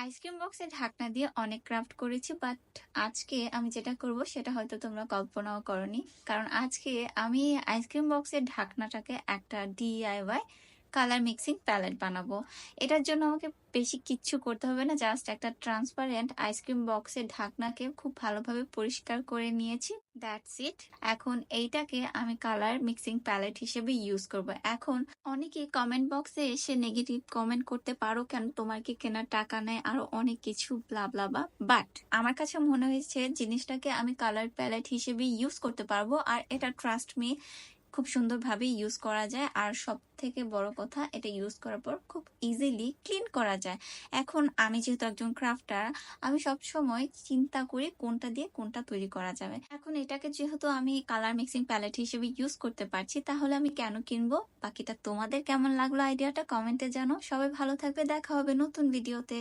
Ice cream বক্সের ঢাকনা দিয়ে অনেক ক্রাফট করেছি, বাট আজকে আমি যেটা করব সেটা হয়তো তোমরা কল্পনাও করনি। কারণ আজকে আমি আইসক্রিম বক্সের ঢাকনাটাকে একটা ডিআইওয়াই কালার মিক্সিং প্যালেট বানাবো। এটার জন্য আমাকে বেশি কিচ্ছু করতে হবে না, জাস্ট একটা ট্রান্সপারেন্ট আইসক্রিম বক্সের ঢাকনাকে খুব ভালোভাবে পরিষ্কার করে নিয়েছি, দ্যাটস ইট। এখন এইটাকে আমি কালার মিক্সিং প্যালেট হিসেবে ইউজ করব। এখন অনেকে কমেন্ট বক্সে এসে নেগেটিভ কমেন্ট করতে পারো, কেন তোমার কি কেনার টাকা নেই, আরো অনেক কিছু ব্লা ব্লা বা, বাট আমার কাছে মনে হয়েছে জিনিসটাকে আমি কালার প্যালেট হিসেবে ইউজ করতে পারবো, আর এটা ট্রাস্ট মি খুব সুন্দরভাবে ইউজ করা যায়। আর সব থেকে বড় কথা, এটা ইউজ করার পর খুব ইজিলি ক্লিন করা যায়। এখন আমি যেহেতু একজন ক্রাফটার, আমি সব সময় চিন্তা করি কোনটা দিয়ে কোনটা তৈরি করা যাবে। এখন এটাকে যেহেতু আমি কালার মিক্সিং প্যালেট হিসেবে ইউজ করতে পারছি, তাহলে আমি কেন কিনবো? বাকিটা তোমাদের কেমন লাগলো আইডিয়াটা কমেন্টে জানো। সবাই ভালো থাকবে, দেখা হবে নতুন ভিডিওতে।